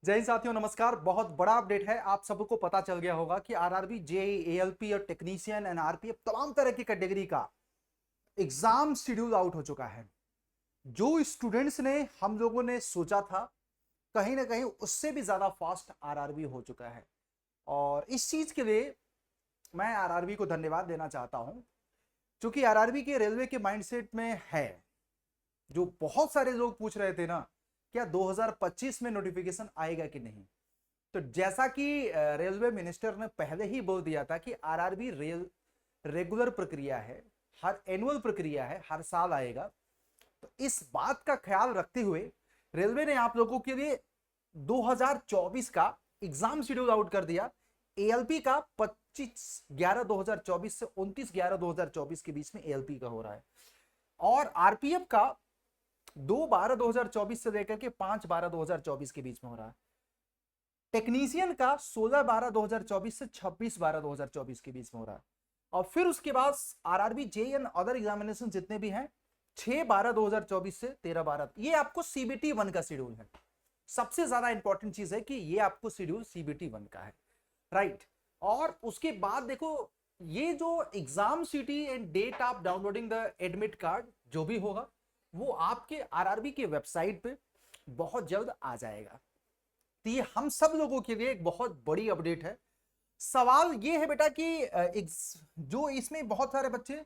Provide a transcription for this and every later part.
जय हिंद साथियों, नमस्कार। बहुत बड़ा अपडेट है। आप सबको पता चल गया होगा कि आरआरबी, जेई, एएलपी और टेक्नीशियन एंड आरपीएफ तमाम तरह की कैटेगरी का एग्जाम शेड्यूल आउट हो चुका है। जो स्टूडेंट्स ने हम लोगों ने सोचा था, कहीं ना कहीं उससे भी ज्यादा फास्ट आरआरबी हो चुका है। और इस चीज के लिए मैं आरआरबी को धन्यवाद देना चाहता हूं, क्योंकि आरआरबी के रेलवे के माइंडसेट में है। जो बहुत सारे लोग पूछ रहे थे ना, क्या 2025 में नोटिफिकेशन आएगा कि नहीं। तो जैसा कि रेलवे मिनिस्टर ने पहले ही बोल दिया था कि आरआरबी रेगुलर प्रक्रिया है, हर एनुअल प्रक्रिया है, हर साल आएगा। तो इस बात का ख्याल रखते हुए रेलवे ने आप लोगों के लिए 2024 का एग्जाम शेड्यूल आउट कर दिया। एएलपी का 25/11/2024 से 29/11/2024 के बीच में एएलपी का हो रहा है, और आरपीएफ का 2/12/2024 से लेकर के 5/12/2024 के बीच में हो रहा है। टेक्नीशियन का 16/12/2024 से 26/12/2024 के बीच में हो रहा है। और फिर उसके बाद RRB, JE and other examination जितने भी हैं 6/12/2024 से 13/12। ये आपको सीबीटी 1 का शेड्यूल है। सबसे ज्यादा इंपॉर्टेंट चीज है कि ये आपको शेड्यूल सीबीटी 1 का है, राइट। और उसके बाद देखो, ये जो exam city and date of downloading the admit card जो भी होगा, वो आपके आरआरबी के वेबसाइट पे बहुत जल्द आ जाएगा। तो ये हम सब लोगों के लिए एक बहुत बड़ी अपडेट है। सवाल ये है बेटा कि जो इसमें बहुत सारे बच्चे,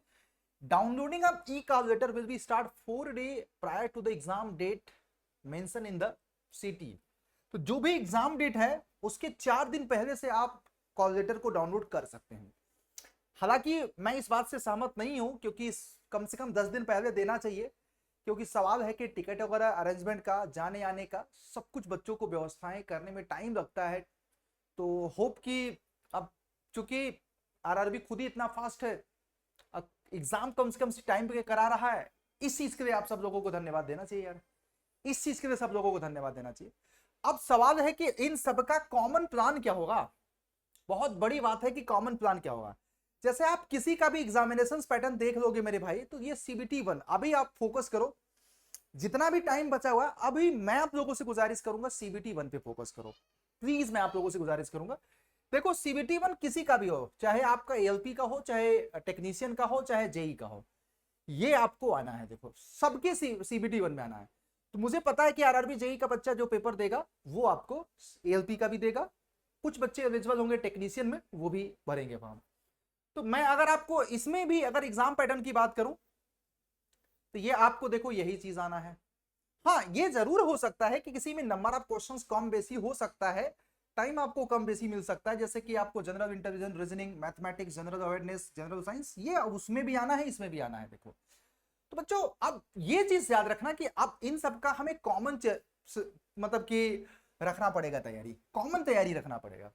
downloading of e call letter will be start 4 day prior to the exam date mention in the city. तो जो भी एग्जाम डेट है उसके 4 दिन पहले से आप कॉल लेटर को डाउनलोड कर सकते हैं। हालांकि मैं इस बात से सहमत नहीं हूं, क्योंकि कम से कम 10 दिन पहले देना चाहिए, क्योंकि सवाल है कि टिकट वगैरह अरेंजमेंट का, जाने आने का, सब कुछ बच्चों को व्यवस्थाएं करने में टाइम लगता है। तो होप कि अब, चूंकि आरआरबी खुद ही इतना फास्ट है, एग्जाम कम से कम टाइम पे करा रहा है, इस चीज के लिए आप सब लोगों को धन्यवाद देना चाहिए यार। इस चीज के लिए सब लोगों को धन्यवाद देना चाहिए। अब सवाल है कि इन सबका कॉमन प्लान क्या होगा। बहुत बड़ी बात है कि कॉमन प्लान क्या होगा। जैसे आप किसी का भी एग्जामिनेशन पैटर्न देख लोगे मेरे भाई, तो ये सीबीटी 1 अभी आप फोकस करो। जितना भी टाइम बचा हुआ अभी, मैं आप लोगों से गुजारिश करूंगा सीबीटी 1 पे फोकस करो। प्लीज मैं आप लोगों से गुजारिश करूंगा। देखो, सीबीटी 1 किसी का भी हो, चाहे आपका एएलपी का हो, चाहे टेक्नीशियन का हो, चाहे जेई का हो, ये आपको आना है। देखो, सबके सीबीटी 1 में आना है। तो मुझे पता है कि आरआरबी, जेई का बच्चा जो पेपर देगा वो आपको एएलपी का भी देगा। कुछ बच्चे एलिजिबल होंगे टेक्नीशियन में, वो भी भरेंगे फॉर्म। तो मैं अगर आपको इसमें भी अगर एग्जाम पैटर्न की बात करूं, तो ये आपको देखो यही चीज आना है। हाँ, ये जरूर हो सकता है कि किसी में नंबर ऑफ क्वेश्चंस कम बेसी हो सकता है, टाइम आपको कम बेसी मिल सकता है। जैसे कि आपको general intelligence, reasoning, mathematics, general awareness, general science, ये उसमें भी आना है, इसमें भी आना है। देखो, तो बच्चों अब ये चीज याद रखना कि अब इन सब का हमें कॉमन मतलब कि रखना पड़ेगा, तैयारी, कॉमन तैयारी रखना पड़ेगा।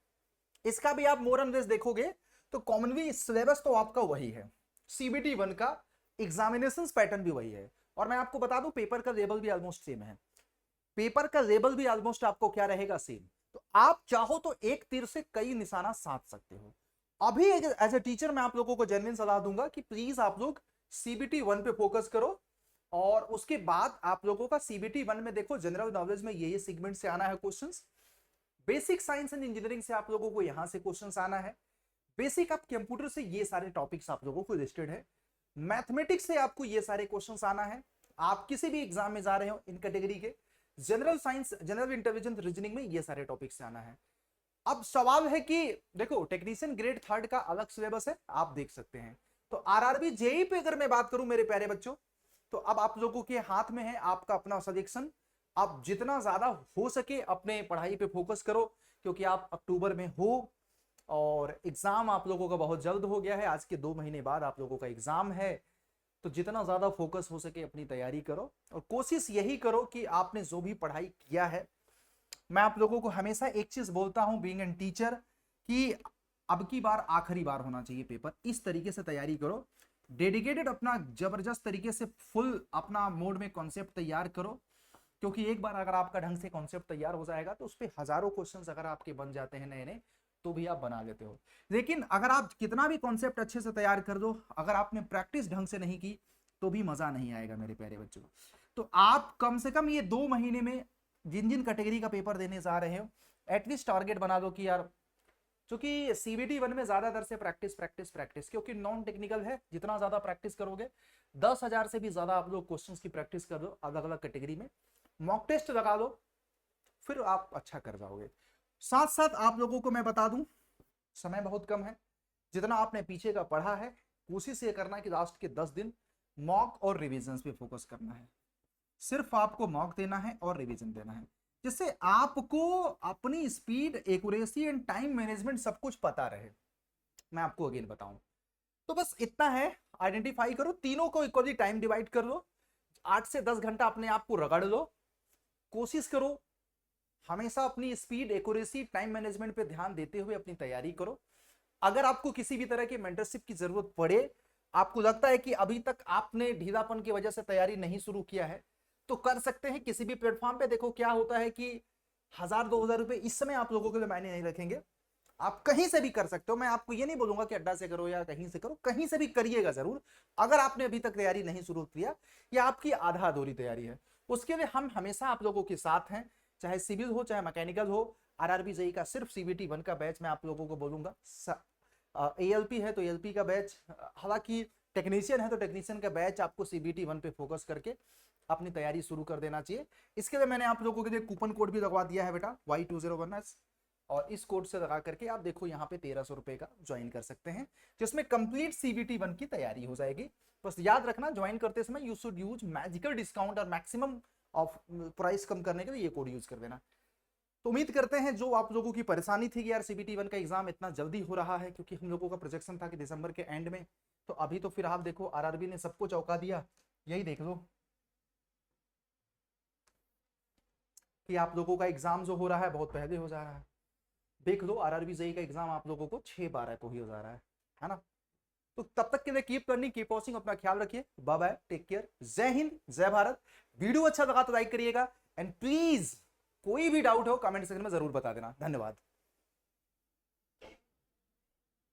इसका भी आप मोर एंड लेस देखोगे तो कॉमनली सिलेबस तो आपका वही है। सीबीटी 1 का एग्जामिनेशन पैटर्न भी वही है। और मैं आपको बता दूं, पेपर का लेवल भी ऑलमोस्ट सेम है। पेपर का लेवल भी ऑलमोस्ट आपको क्या रहेगा, सेम। तो आप चाहो तो एक तीर से कई निशाना साध सकते हो। अभी एज ए टीचर मैं आप लोगों को जेन्युइन सलाह दूंगा कि प्लीज आप लोग सीबीटी 1 पे फोकस करो। और उसके बाद आप लोगों का सीबीटी 1 में देखो, जनरल नॉलेज में ये सेगमेंट से आना है questions. Basic science and engineering से आप लोगों को यहां से क्वेश्चंस आना है। बेसिक आप कंप्यूटर से ये सारे टॉपिक्स आप लोगों को लिस्टेड है। मैथमेटिक्स से आपको ये सारे क्वेश्चंस आना है। आप किसी भी एग्जाम में जा रहे हो इन कैटेगरी के, general science, general intelligence, reasoning में ये सारे टॉपिक्स से आना है। अब सवाल है कि देखो, टेक्नीशियन ग्रेड 3 का अलग सिलेबस है, आप देख सकते हैं। तो आरआरबी, जेई पे अगर मैं बात करूं मेरे प्यारे बच्चों, तो अब आप लोगों के हाथ में है आपका अपना सजेक्शन। आप जितना ज्यादा हो सके अपने पढ़ाई पे फोकस करो, क्योंकि आप अक्टूबर में हो और एग्जाम आप लोगों का बहुत जल्द हो गया है। आज के 2 महीने बाद आप लोगों का एग्जाम है। तो जितना ज्यादा फोकस हो सके अपनी तैयारी करो, और कोशिश यही करो कि आपने जो भी पढ़ाई किया है, मैं आप लोगों को हमेशा एक चीज बोलता हूं बीइंग एन टीचर, कि अब की बार आखिरी बार होना चाहिए पेपर। इस तरीके से तैयारी करो, डेडिकेटेड, अपना जबरदस्त तरीके से फुल अपना मोड में कॉन्सेप्ट तैयार करो। क्योंकि एक बार अगर आपका ढंग से कॉन्सेप्ट तैयार हो जाएगा तो उस पर हजारों क्वेश्चंस अगर आपके बन जाते हैं नए नए, तो भी आप बना लेते हो। लेकिन अगर आप कितना भी कॉन्सेप्ट अच्छे से तैयार कर दो, अगर आपने प्रैक्टिस ढंग से नहीं की, तो भी मजा नहीं आएगा मेरे प्यारे बच्चों। तो आप कम से कम ये 2 महीने में जिन जिन कैटेगरी का पेपर देने जा रहे हो एटलीस्ट टारगेट बना दो कि यार, क्योंकि सीबीटी 1 में ज्यादातर से प्रैक्टिस प्रैक्टिस प्रैक्टिस, क्योंकि नॉन टेक्निकल है, जितना ज्यादा प्रैक्टिस करोगे 10,000 से भी ज्यादा आप लोग क्वेश्चंस की प्रैक्टिस कर दो अलग अलग कैटेगरी में, मॉक टेस्ट लगा दो, फिर आप अच्छा कर जाओगे। साथ साथ आप लोगों को मैं बता दूं, समय बहुत कम है, जितना आपने पीछे का पढ़ा है कोशिश ये करना है कि लास्ट के 10 दिन मॉक और रिविजन पे फोकस करना है। सिर्फ आपको मॉक देना है और रिवीजन देना है, जिससे आपको अपनी speed, accuracy and time management सब कुछ पता रहे। मैं आपको अगेन बताऊं तो बस इतना है, आइडेंटिफाई करो, तीनों को इक्वली टाइम डिवाइड कर लो, 8 से 10 घंटा अपने आप को रगड़ लो, कोशिश करो हमेशा अपनी स्पीड, एक्यूरेसी, टाइम मैनेजमेंट पे ध्यान देते हुए अपनी तैयारी करो। अगर आपको किसी भी तरह की मेंटरशिप की जरूरत पड़े, आपको लगता है कि अभी तक आपने ढीलापन की वजह से तैयारी नहीं शुरू किया है, तो कर सकते हैं किसी भी प्लेटफॉर्म पे। देखो क्या होता है कि 1,000-2,000 रुपए इस समय आप लोगों के लिए मायने नहीं रखेंगे, आप कहीं से भी कर सकते हो। मैं आपको ये नहीं बोलूंगा कि अड्डा से करो या कहीं से करो, कहीं से भी करिएगा जरूर। अगर आपने अभी तक तैयारी नहीं शुरू किया या आपकी आधा अधूरी तैयारी है, उसके लिए हम हमेशा आप लोगों के साथ हैं, चाहे सिविल हो चाहे मैकेनिकल हो। आरआरबी जेई का सिर्फ सीबीटी 1 का बैच मैं आप लोगों को बोलूंगा, एएलपी है तो एएलपी का बैच, हालांकि टेक्नीशियन है तो टेक्नीशियन का बैच आपको सीबीटी 1 पे फोकस करके अपनी तैयारी शुरू कर देना चाहिए। इसके लिए मैंने आप लोगों के लिए कूपन कोड भी लगवा दिया है बेटा, Y201S, और इस कोड से लगा करके आप देखो यहाँ पे 1,300 रुपए का ज्वाइन कर सकते हैं, जिसमें कंप्लीट सीबीटी 1 की तैयारी हो जाएगी। बस याद रखना ज्वाइन करते समय you should use magical discount और मैक्सिमम ऑफ प्राइस कम करने के लिए ये कोड यूज कर देना। तो उम्मीद करते हैं जो आप लोगों की परेशानी थी कि यार सीबीटी 1 का एग्जाम इतना जल्दी हो रहा है, क्योंकि हम लोगों का प्रोजेक्शन था कि दिसंबर के एंड में, तो अभी तो फिर आप देखो आरआरबी ने सबको चौंका दिया। यही देख लो कि आप लोगों का एग्जाम जो हो रहा है बहुत पहले हो जा रहा है। देख लो आरआरबी जेई का एग्जाम आप लोगों को 6/12 को ही हो जा रहा है ना। तो तब तक के लिए कीप लर्निंग, कीप वॉचिंग, अपना ख्याल रखिए, बाय बाय, टेक केयर, जय हिंद, जय भारत। वीडियो अच्छा लगा तो लाइक करिएगा, एंड प्लीज कोई भी डाउट हो कमेंट सेक्शन में जरूर बता देना। धन्यवाद।